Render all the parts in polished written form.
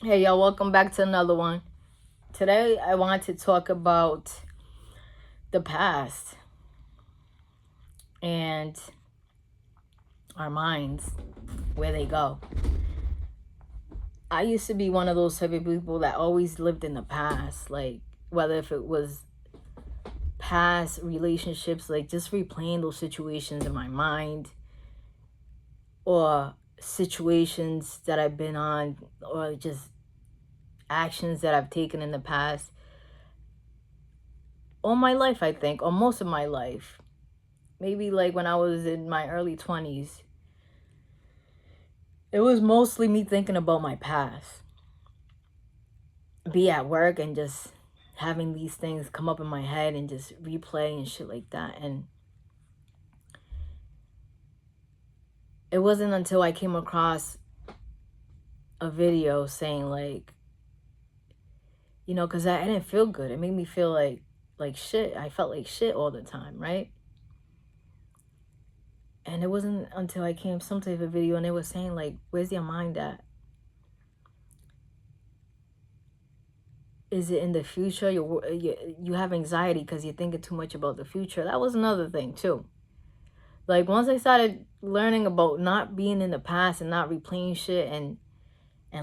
Hey, y'all, welcome back to another one. Today, I want to talk about the past and our minds, where they go. I used to be one of those type of people that always lived in the past, like whether if it was past relationships, like just replaying those situations in my mind, or situations that I've been on, or just actions that I've taken in the past. All my life, I think, or most of my life. Maybe like when I was in my early 20s, it was mostly me thinking about my past. Be at work and just having these things come up in my head and just replay and shit like that. And it wasn't until I came across a video saying like, because I didn't feel good. It made me feel like shit. I felt like shit all the time, right? And it wasn't until I came some type of video and they were saying like, where's your mind at? Is it in the future? You have anxiety because you're thinking too much about the future. That was another thing too. Like once I started learning about not being in the past and not replaying shit and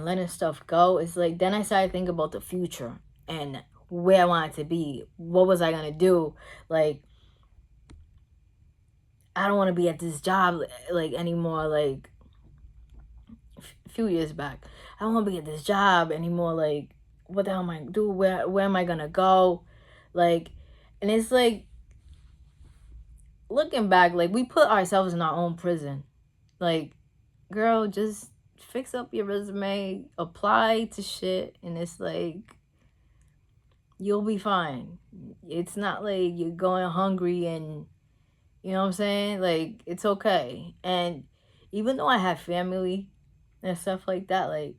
letting stuff go, it's like then I started thinking about the future and where I wanted to be. What was I gonna do? Like I don't want to be at this job like anymore. Like a few years back, I don't want to be at this job anymore. Like what the hell am I gonna do? Where am I gonna go? Like, and it's like looking back, like we put ourselves in our own prison. Like, girl, just fix up your resume, apply to shit, and it's like you'll be fine. It's not like you're going hungry and you know what I'm saying? Like it's okay. And even though I have family and stuff like that, like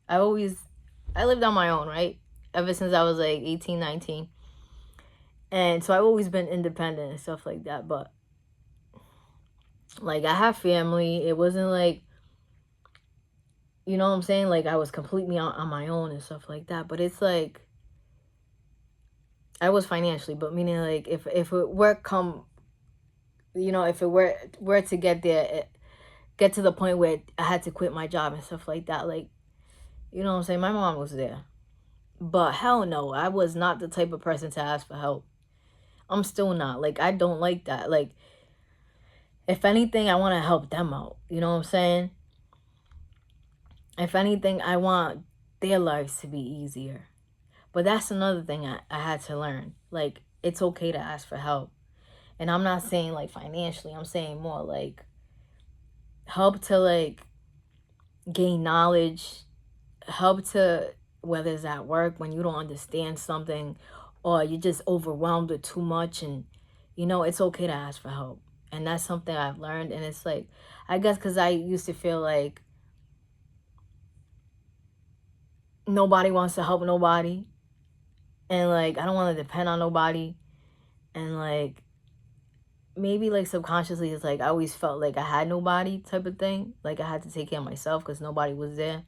I lived on my own, right? Ever since I was like 18, 19. And so I've always been independent and stuff like that, but like I have family. It wasn't like you know what I'm saying? Like I was completely on my own and stuff like that. But it's like I was financially, but meaning like if it were come, if it were to get there, get to the point where I had to quit my job and stuff like that, like you know what I'm saying? My mom was there, but hell no, I was not the type of person to ask for help. I'm still not. Like I don't like that. Like if anything, I want to help them out. You know what I'm saying? If anything, I want their lives to be easier. But that's another thing I had to learn. Like, it's okay to ask for help. And I'm not saying like financially, I'm saying more like help to like gain knowledge, help to, whether it's at work when you don't understand something or you're just overwhelmed with too much. And, it's okay to ask for help. And that's something I've learned. And it's like, I guess because I used to feel like nobody wants to help nobody. And like, I don't want to depend on nobody. And like, maybe like subconsciously it's like I always felt like I had nobody type of thing. Like I had to take care of myself because nobody was there,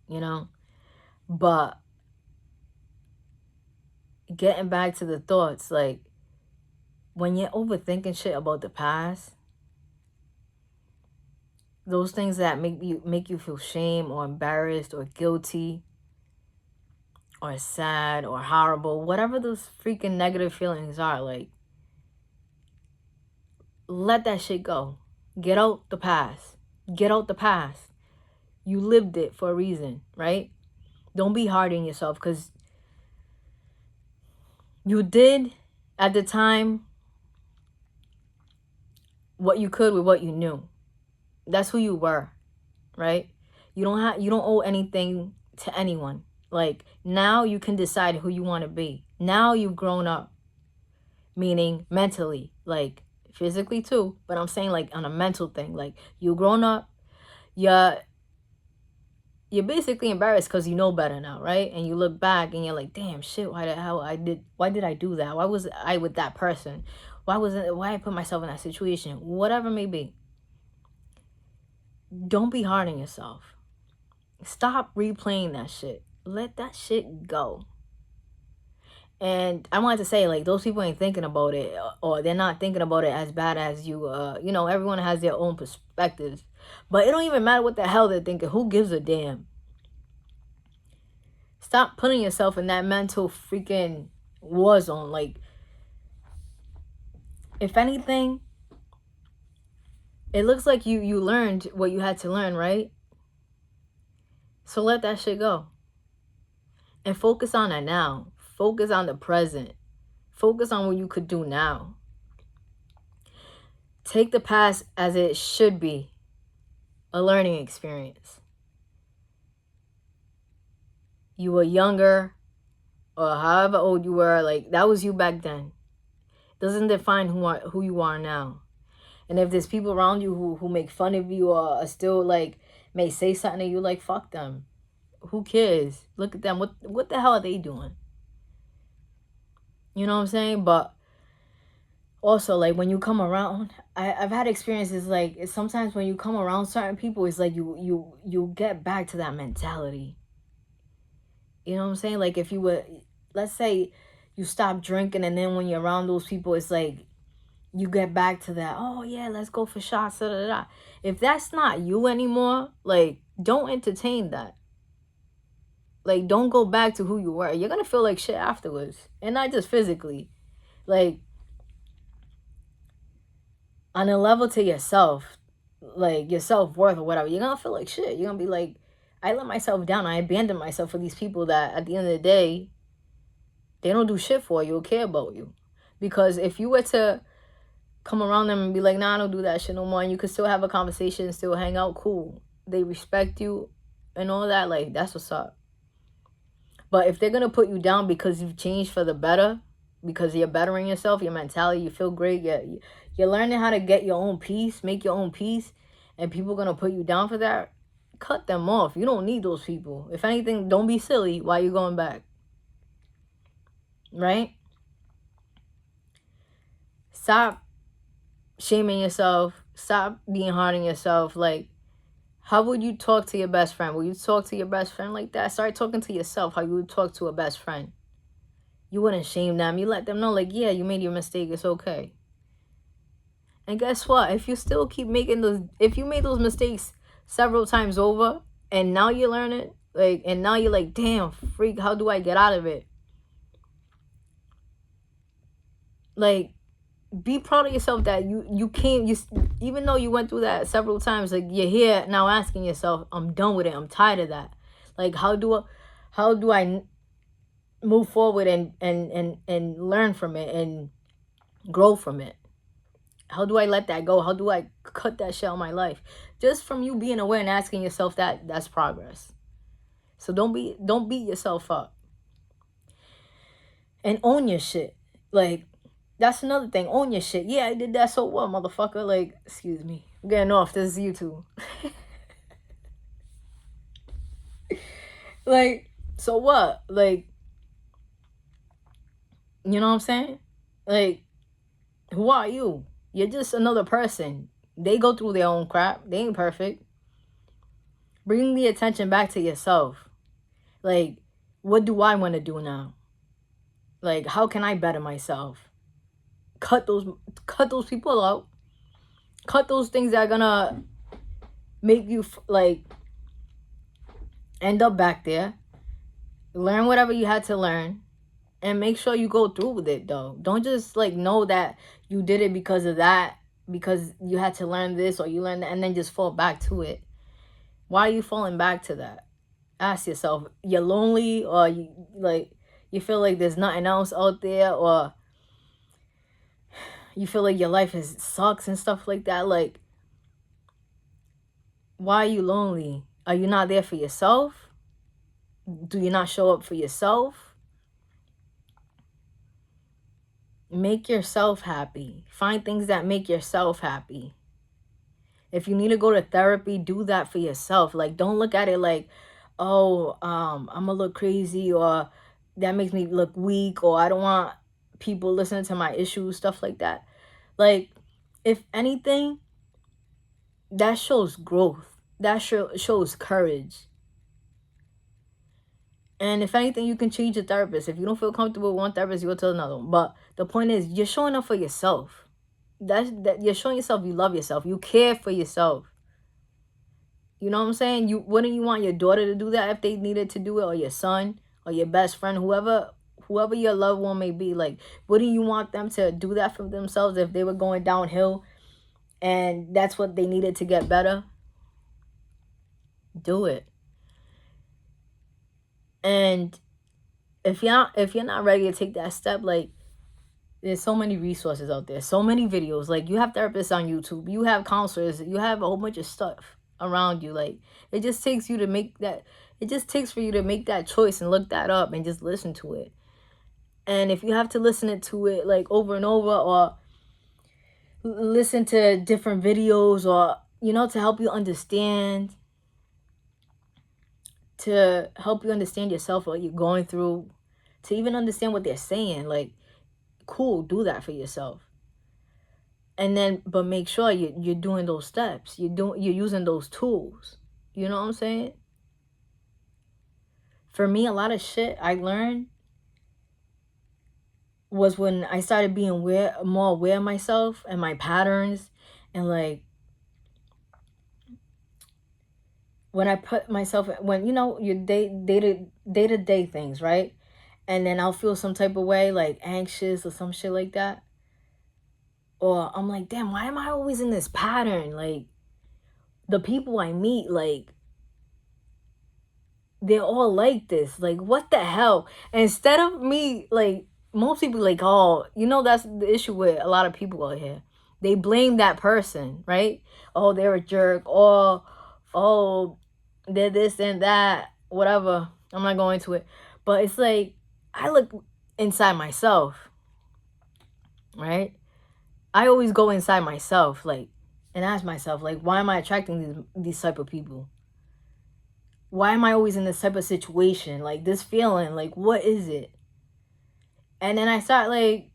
you know? But getting back to the thoughts, like when you're overthinking shit about the past, those things that make you feel shame or embarrassed or guilty or sad or horrible, whatever those freaking negative feelings are, like let that shit go. Get out the past. Get out the past. You lived it for a reason, right? Don't be hard on yourself because you did at the time what you could with what you knew. That's who you were, right? You don't owe anything to anyone. Like now you can decide who you want to be. Now you've grown up, meaning mentally, like physically too, but I'm saying like on a mental thing. Like you've grown up, you're basically embarrassed because you know better now, right? And you look back and you're like, damn shit, why did I do that? Why was I with that person? Why I put myself in that situation? Whatever it may be. Don't be hard on yourself. Stop replaying that shit. Let that shit go. And I wanted to say, like, those people ain't thinking about it, or they're not thinking about it as bad as you. You know, everyone has their own perspectives, but it don't even matter what the hell they're thinking. Who gives a damn? Stop putting yourself in that mental freaking war zone. Like, if anything, it looks like you learned what you had to learn, right? So let that shit go. And focus on it now. Focus on the present. Focus on what you could do now. Take the past as it should be. A learning experience. You were younger, or however old you were, like, that was you back then. Doesn't define who you are now. And if there's people around you who make fun of you, or still, like, may say something to you, like, fuck them. Who cares? Look at them. What the hell are they doing? You know what I'm saying? But also, like, when you come around, I've had experiences, like, sometimes when you come around certain people, it's like you get back to that mentality. You know what I'm saying? Like, if you were, let's say you stop drinking, and then when you're around those people, it's like you get back to that, oh yeah, let's go for shots, da, da, da. If that's not you anymore, like, don't entertain that. Like, don't go back to who you were. You're gonna feel like shit afterwards. And not just physically. Like, on a level to yourself, like your self-worth or whatever, you're gonna feel like shit. You're gonna be like, I let myself down. I abandoned myself for these people that at the end of the day, they don't do shit for you or care about you. Because if you were to come around them and be like, nah, I don't do that shit no more, and you could still have a conversation, still hang out, cool. They respect you and all that, like, that's what's up. But if they're gonna put you down because you've changed for the better, because you're bettering yourself, your mentality, you feel great, you're learning how to get your own peace, make your own peace, and people gonna put you down for that, cut them off. You don't need those people. If anything, don't be silly while you're going back. Right? Stop shaming yourself. Stop being hard on yourself. Like, how would you talk to your best friend? Will you talk to your best friend like that? Start talking to yourself how you would talk to a best friend. You wouldn't shame them. You let them know, like, yeah, you made your mistake. It's okay. And guess what? If you still keep making those, if you made those mistakes several times over, and now you learn it, like, and now you're like, damn, freak, how do I get out of it? Like, be proud of yourself that you even though you went through that several times, like, you're here now asking yourself, I'm done with it. I'm tired of that. Like, how do I move forward and learn from it and grow from it? How do I let that go? How do I cut that shit out of my life? Just from you being aware and asking yourself that's progress. So don't beat yourself up. And own your shit. Like, that's another thing. Own your shit. Yeah, I did that, so what, motherfucker? Like, excuse me. I'm getting off. This is YouTube. Like, so what? Like, you know what I'm saying? Like, who are you? You're just another person. They go through their own crap. They ain't perfect. Bring the attention back to yourself. Like, what do I want to do now? Like, how can I better myself? Cut those people out. Cut those things that are gonna make you like end up back there. Learn whatever you had to learn, and make sure you go through with it though. Don't just like know that you did it because of that, because you had to learn this or you learned that, and then just fall back to it. Why are you falling back to that? Ask yourself, you're lonely, or you feel like there's nothing else out there, or you feel like your life sucks and stuff like that. Like, why are you lonely? Are you not there for yourself? Do you not show up for yourself? Make yourself happy. Find things that make yourself happy. If you need to go to therapy, do that for yourself. Like, don't look at it like, oh, I'm gonna look crazy, or that makes me look weak, or I don't want people listening to my issues, stuff like that. Like, if anything, that shows growth. That shows courage. And if anything, you can change your therapist. If you don't feel comfortable with one therapist, you go to another one. But the point is, you're showing up for yourself. That you're showing yourself you love yourself. You care for yourself. You know what I'm saying? You wouldn't you want your daughter to do that if they needed to do it, or your son, or your best friend, whoever your loved one may be. Like, wouldn't you want them to do that for themselves if they were going downhill and that's what they needed to get better? Do it. And if you're not ready to take that step, like, there's so many resources out there, so many videos. Like, you have therapists on YouTube, you have counselors, you have a whole bunch of stuff around you. Like, it just takes for you to make that choice and look that up and just listen to it. And if you have to listen to it like over and over, or listen to different videos, or to help you understand yourself, what you're going through, to even understand what they're saying, like, cool, do that for yourself. And then, but make sure you're doing those steps. You're using those tools. You know what I'm saying? For me, a lot of shit I learned was when I started being more aware of myself and my patterns, and like, when I put myself, when your day-to-day things, right? And then I'll feel some type of way, like anxious or some shit like that. Or I'm like, damn, why am I always in this pattern? Like, the people I meet, like, they're all like this. Like, what the hell? And instead of me, like, most people like, oh, that's the issue with a lot of people out here. They blame that person, right? Oh, they're a jerk. Or, oh, they're this and that, whatever. I'm not going to it. But it's like, I look inside myself, right? I always go inside myself, like, and ask myself, like, why am I attracting these type of people? Why am I always in this type of situation? Like, this feeling, like, what is it? And then I start, like,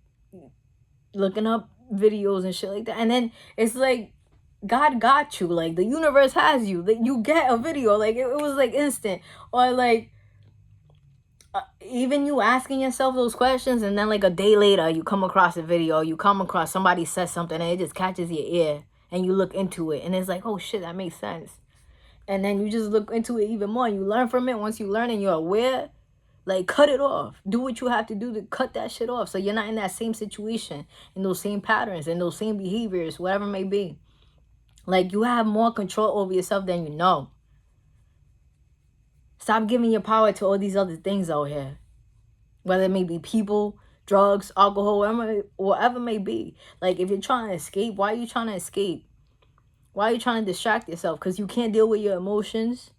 looking up videos and shit like that. And then it's like, God got you. Like, the universe has you. Like, you get a video. Like, it was, like, instant. Or, like, even you asking yourself those questions, and then, like, a day later, you come across a video. You come across somebody says something, and it just catches your ear. And you look into it. And it's like, oh, shit, that makes sense. And then you just look into it even more. And you learn from it. Once you learn and you're aware, like, cut it off. Do what you have to do to cut that shit off, so you're not in that same situation, in those same patterns, and those same behaviors, whatever it may be. Like, you have more control over yourself than you know. Stop giving your power to all these other things out here. Whether it may be people, drugs, alcohol, whatever it may be. Like, if you're trying to escape, why are you trying to escape? Why are you trying to distract yourself? Because you can't deal with your emotions?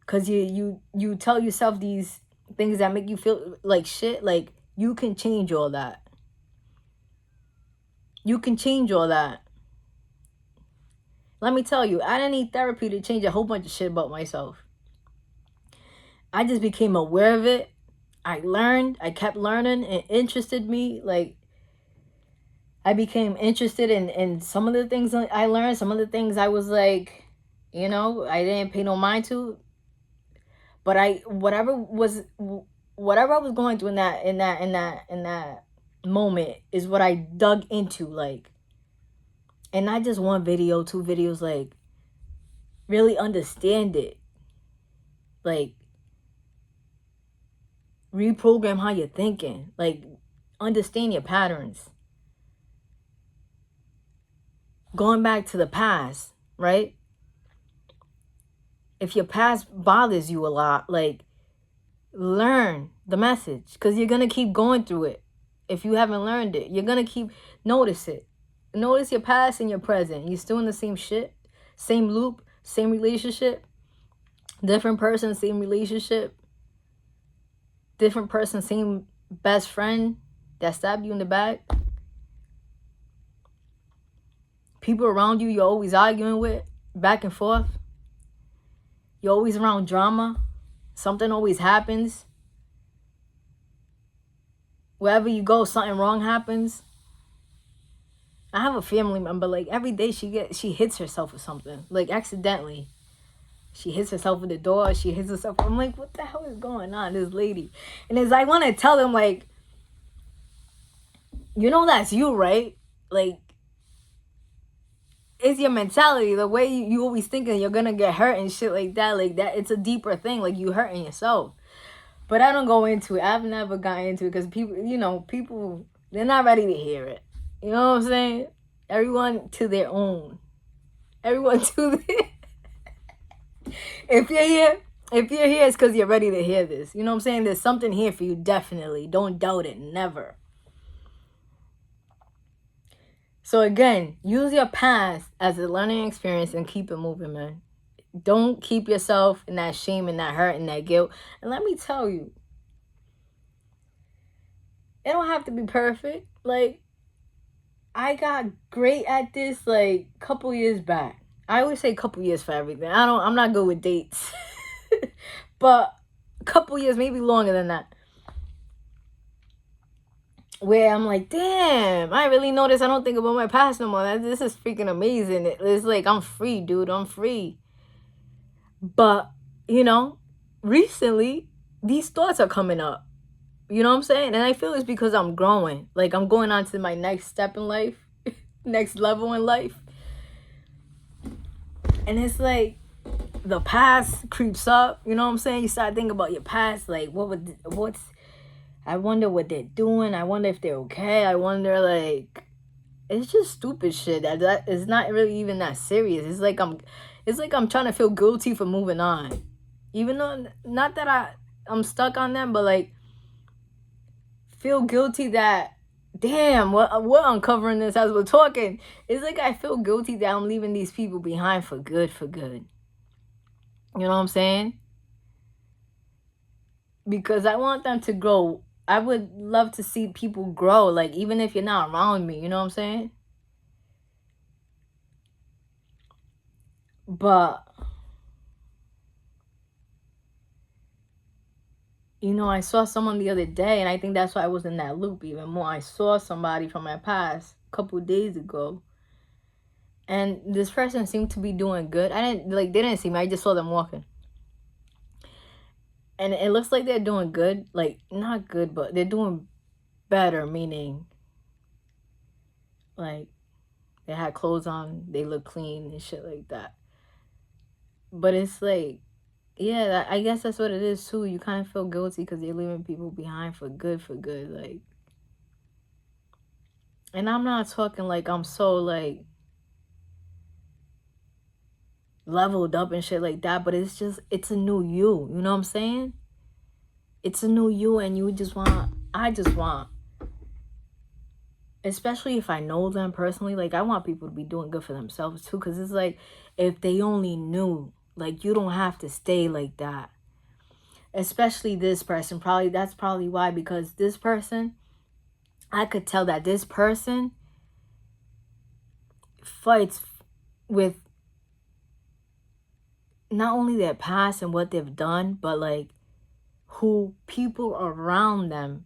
Because you tell yourself these things that make you feel like shit? Like, you can change all that. You can change all that. Let me tell you, I didn't need therapy to change a whole bunch of shit about myself. I just became aware of it. I learned. I kept learning. It interested me. Like, I became interested in some of the things I learned. Some of the things I was like, I didn't pay no mind to. But whatever I was going through in that moment is what I dug into, like. And not just one video, 2 videos, like, really understand it. Like, reprogram how you're thinking. Like, understand your patterns. Going back to the past, right? If your past bothers you a lot, like, learn the message. Because you're going to keep going through it. If you haven't learned it, you're going to keep, notice it. Notice your past and your present. You're still in the same shit, same loop, same relationship, different person, same relationship, different person, same best friend that stabbed you in the back. People around you you're always arguing with, back and forth. You're always around drama. Something always happens. Wherever you go, something wrong happens. I have a family member, like, every day she hits herself or something, like, accidentally. She hits herself with the door. She hits herself. I'm like, what the hell is going on, this lady? And as I want to tell him, like, you know, that's you, right? Like, it's your mentality, the way you always thinking you're gonna get hurt and shit like that. Like that, it's a deeper thing. Like you hurting yourself. But I don't go into it. I've never gotten into it because people, you know, people, they're not ready to hear it. You know what I'm saying? Everyone to their own. Everyone to their... If you're here, it's because you're ready to hear this. You know what I'm saying? There's something here for you, definitely. Don't doubt it. Never. So again, use your past as a learning experience and keep it moving, man. Don't keep yourself in that shame and that hurt and that guilt. And let me tell you, it don't have to be perfect. Like, I got great at this like a couple years back. I always say couple years for everything. I'm not good with dates. But a couple years, maybe longer than that. Where I'm like, damn, I really noticed I don't think about my past no more. This is freaking amazing. It's like, I'm free, dude. I'm free. But, you know, recently, these thoughts are coming up. You know what I'm saying? And I feel it's because I'm growing. Like, I'm going on to my next step in life. Next level in life. And it's like, the past creeps up. You know what I'm saying? You start thinking about your past. Like, I wonder what they're doing. I wonder if they're okay. I wonder, like, it's just stupid shit. That is not really even that serious. It's like I'm trying to feel guilty for moving on. Even though, not that I'm stuck on them, but like, feel guilty that, damn, we're uncovering this as we're talking. It's like I feel guilty that I'm leaving these people behind for good. You know what I'm saying? Because I want them to grow. I would love to see people grow, like, even if you're not around me, you know what I'm saying? But, you know, I saw someone the other day, and I think that's why I was in that loop even more. I saw somebody from my past a couple days ago, and this person seemed to be doing good. They didn't see me. I just saw them walking. And it looks like they're doing good. Like, not good, but they're doing better, meaning, like, they had clothes on, they look clean and shit like that. But it's like, yeah, I guess that's what it is too. You kind of feel guilty because you're leaving people behind for good, like. And I'm not talking like I'm so, like, leveled up and shit like that, but it's a new you. You know what I'm saying? It's a new you, and I just want, especially if I know them personally, like, I want people to be doing good for themselves too, because it's like, if they only knew, like, you don't have to stay like that. Especially this person, that's probably why, because this person, I could tell that this person fights with not only their past and what they've done, but like who people around them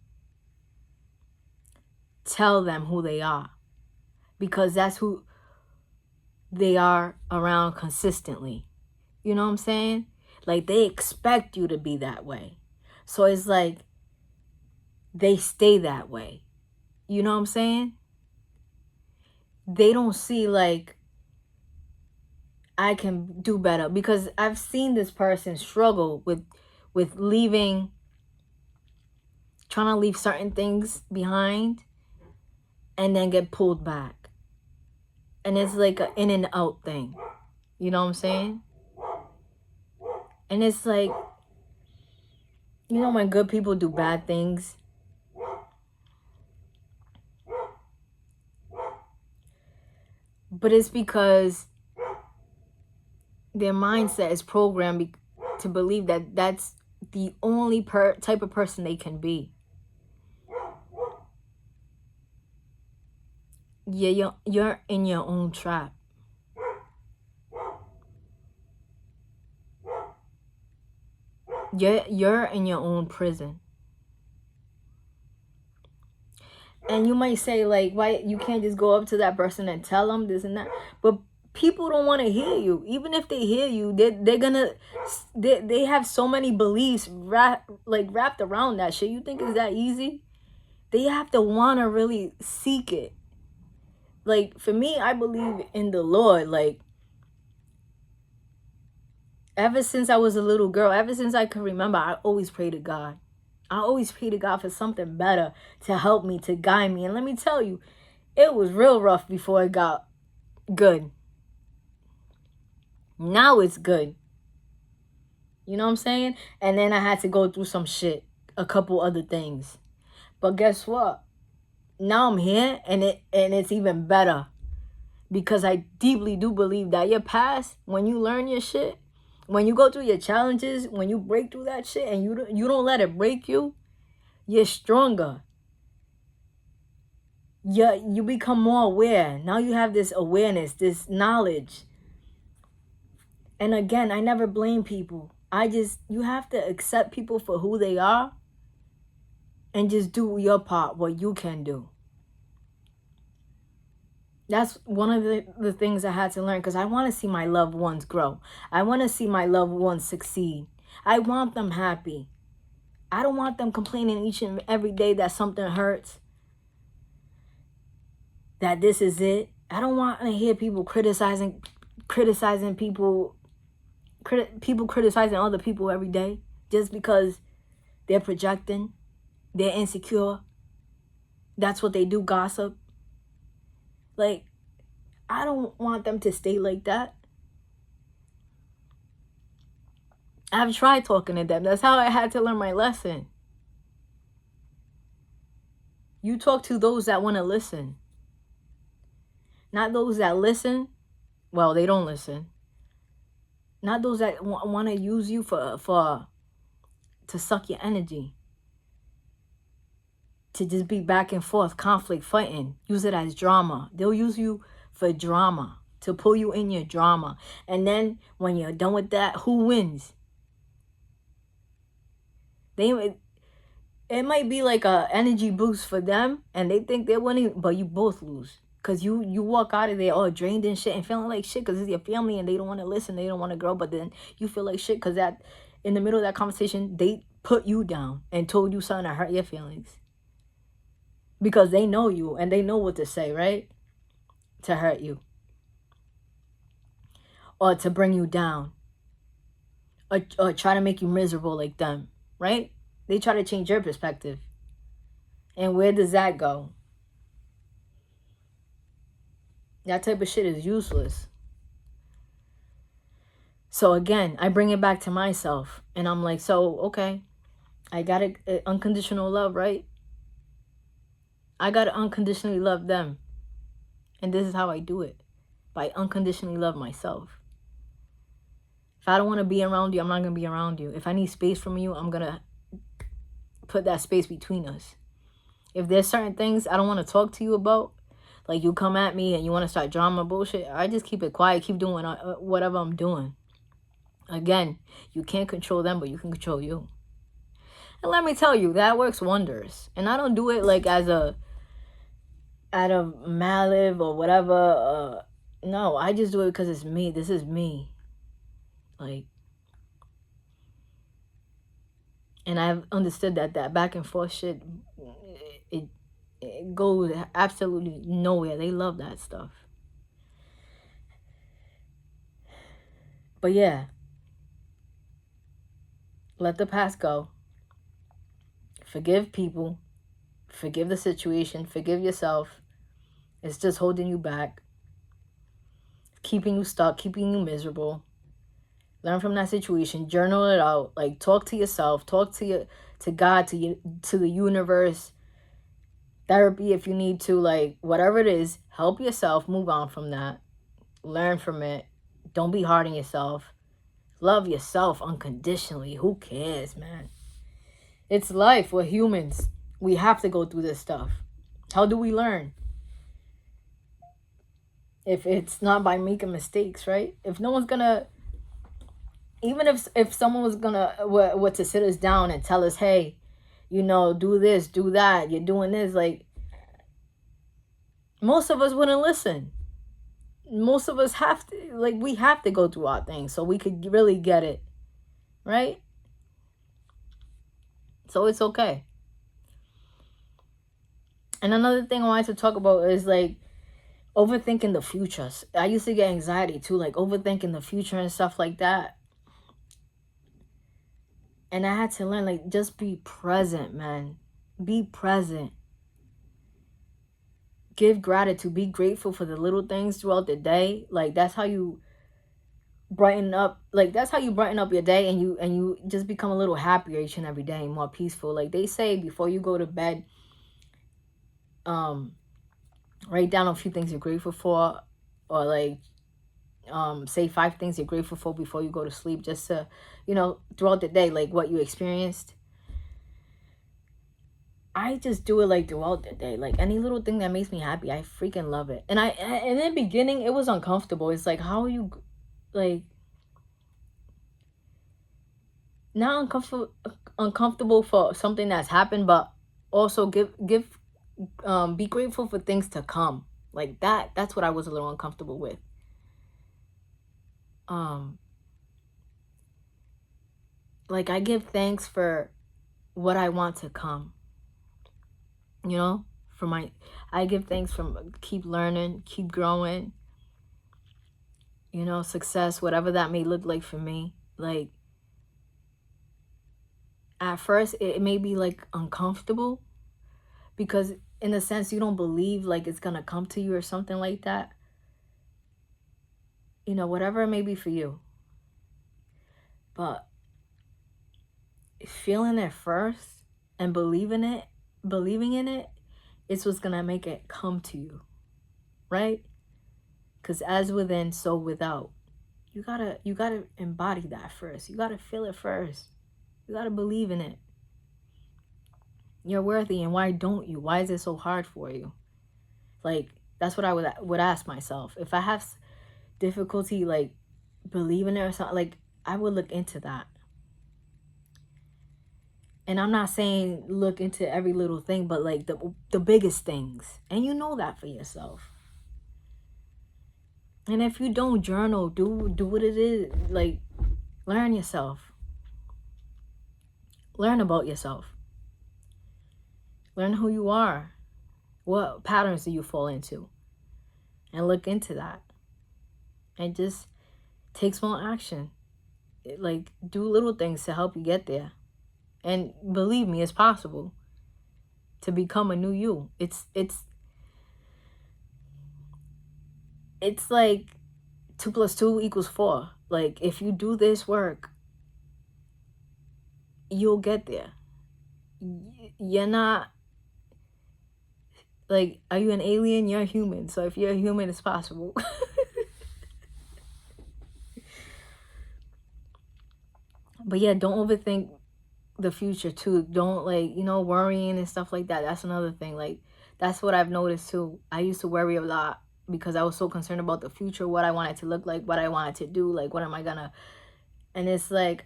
tell them who they are, because that's who they are around consistently. You know what I'm saying? Like, they expect you to be that way. So it's like they stay that way. You know what I'm saying? They don't see, like, I can do better, because I've seen this person struggle with trying to leave certain things behind and then get pulled back. And it's like an in and out thing. You know what I'm saying? And it's like, you know, when good people do bad things, but it's because their mindset is programmed to believe that that's the only type of person they can be. Yeah, you're in your own trap. You're in your own prison. And you might say, like, why you can't just go up to that person and tell them this and that? But people don't want to hear you. Even if they hear you, they're gonna they have so many beliefs wrapped around that shit. You think it's that easy? They have to want to really seek it. Like, for me, I believe in the Lord. Like, ever since I was a little girl, ever since I could remember, I always pray to God. I always pray to God for something better to help me, to guide me. And let me tell you, it was real rough before it got good. Now it's good. You know what I'm saying? And then I had to go through some shit, a couple other things. But guess what? Now I'm here, and it's even better. Because I deeply do believe that your past, when you learn your shit, when you go through your challenges, when you break through that shit and you don't let it break you, you're stronger. You become more aware. Now you have this awareness, this knowledge. And again, I never blame people. You have to accept people for who they are and just do your part, what you can do. That's one of the things I had to learn, because I want to see my loved ones grow. I want to see my loved ones succeed. I want them happy. I don't want them complaining each and every day that something hurts, that this is it. I don't want to hear people criticizing people, people criticizing other people every day just because they're projecting, they're insecure. That's what they do, gossip. Like, I don't want them to stay like that. I've tried talking to them. That's how I had to learn my lesson. You talk to those that want to listen. Not those that listen. Well, they don't listen. Not those that want to use you to suck your energy. To just be back and forth, conflict, fighting. Use it as drama. They'll use you for drama, to pull you in your drama. And then when you're done with that, who wins? It might be like a energy boost for them, and they think they're winning, but you both lose. Because you walk out of there all drained and shit and feeling like shit because it's your family and they don't want to listen, they don't want to grow. But then you feel like shit because that in the middle of that conversation, they put you down and told you something that hurt your feelings. Because they know you and they know what to say, right? To hurt you. Or to bring you down. Or try to make you miserable like them, right? They try to change your perspective. And where does that go? That type of shit is useless. So again, I bring it back to myself. And I'm like, so, okay. I got unconditional love, right? I got to unconditionally love them. And this is how I do it. By unconditionally love myself. If I don't want to be around you, I'm not going to be around you. If I need space from you, I'm going to put that space between us. If there's certain things I don't want to talk to you about, like you come at me and you want to start drama bullshit, I just keep it quiet, keep doing whatever I'm doing. Again, you can't control them, but you can control you. And let me tell you, that works wonders. And I don't do it like out of malice or whatever. No, I just do it because it's me. This is me. Like, and I've understood that back and forth shit, it goes absolutely nowhere. They love that stuff. But yeah, let the past go. Forgive people. Forgive the situation. Forgive yourself. It's just holding you back. Keeping you stuck. Keeping you miserable. Learn from that situation. Journal it out. Like, talk to yourself. Talk to God, to the universe. Therapy if you need to. Like, whatever it is, help yourself. Move on from that. Learn from it. Don't be hard on yourself. Love yourself unconditionally. Who cares, man? It's life. We're humans. We have to go through this stuff. How do we learn? If it's not by making mistakes, right? If no one's gonna, even if someone was gonna were to sit us down and tell us, hey, you know, do this, do that, you're doing this, like, most of us wouldn't listen. most of us have to, like, we have to go through our things so we could really get it, right? So it's okay. And another thing I wanted to talk about is like overthinking the future. I used to get anxiety too, like overthinking the future and stuff like that. And I had to learn, like, just be present, man. Be present. Give gratitude. Be grateful for the little things throughout the day. Like, that's how you brighten up. Like, that's how you brighten up your day, and you just become a little happier each and every day, more peaceful. Like they say, before you go to bed, write down a few things you're grateful for, or like say 5 things you're grateful for before you go to sleep, just to, throughout the day, like what you experienced. I just do it like throughout the day. Like any little thing that makes me happy, I freaking love it. And in the beginning, it was uncomfortable. It's like, how are you, like, not uncomfortable for something that's happened, but also be grateful for things to come. Like that's what I was a little uncomfortable with. Like, I give thanks for what I want to come. I give thanks from keep learning, keep growing, success, whatever that may look like for me. Like, at first it may be like uncomfortable, because in a sense you don't believe like it's gonna come to you or something like that. Whatever it may be for you. But feeling it first and believing in it, it's what's gonna make it come to you, right? Because as within, so without. You gotta embody that first. You gotta feel it first. You gotta believe in it. You're worthy, and why don't you? Why is it so hard for you? Like, that's what I would ask myself. If I have difficulty like believing it or something, like, I would look into that. And I'm not saying look into every little thing, but like the biggest things. And you know that for yourself. And if you don't journal, do what it is. Like, learn yourself. Learn about yourself. Learn who you are. What patterns do you fall into? And look into that. And just take small action. Like, do little things to help you get there. And believe me, it's possible to become a new you. It's like 2 + 2 = 4. Like, if you do this work, you'll get there. You're not, like, are you an alien? You're a human. So if you're a human, it's possible. But yeah, don't overthink the future too. Don't, like, worrying and stuff like that. That's another thing. Like, that's what I've noticed too. I used to worry a lot because I was so concerned about the future, what I wanted to look like, what I wanted to do, like, what am I gonna. And it's like,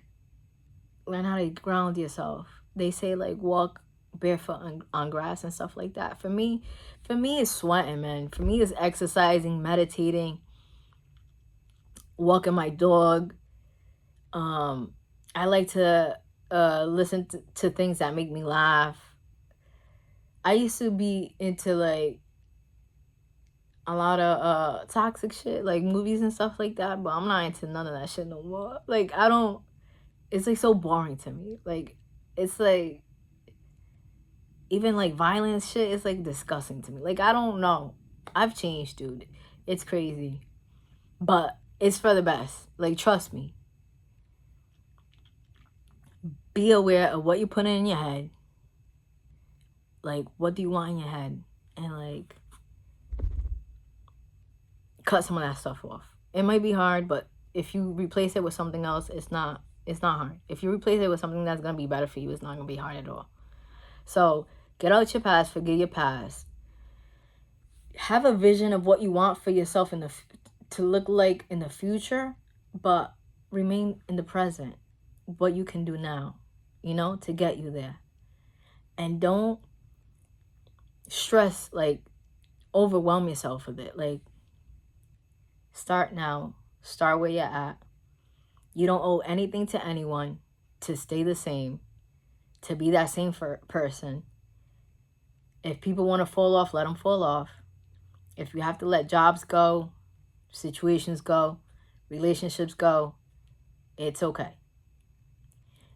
learn how to ground yourself. They say, like, walk barefoot on grass and stuff like that. For me it's sweating, man. For me it's exercising, meditating, walking my dog. I like to listen to things that make me laugh. I used to be into like a lot of toxic shit, like movies and stuff like that, but I'm not into none of that shit no more. Like, it's like so boring to me. Like, it's like, even like violence shit is like disgusting to me. Like, I don't know. I've changed, dude. It's crazy. But it's for the best. Like, trust me. Be aware of what you put in your head. Like, what do you want in your head? And like, cut some of that stuff off. It might be hard, but if you replace it with something else, it's not hard. If you replace it with something that's gonna be better for you, it's not gonna be hard at all. So get out your past, forget your past. Have a vision of what you want for yourself to look like in the future, but remain in the present. What you can do now, to get you there. And don't stress, like, overwhelm yourself with it. Like, Start now. Start where you're at. You don't owe anything to anyone to stay the same, to be that same person. If people want to fall off, let them fall off. If you have to let jobs go, situations go, relationships go, it's okay.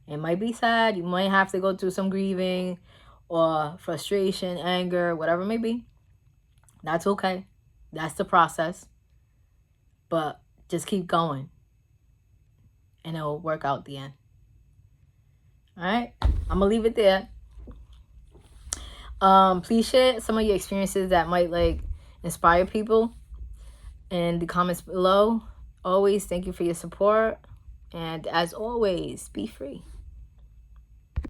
It might be sad. You might have to go through some grieving or frustration, anger, whatever it may be. That's okay. That's the process. But just keep going. And it will work out at the end. All right? I'm going to leave it there. Please share some of your experiences that might like inspire people in the comments below. Always, thank you for your support. And as always, be free.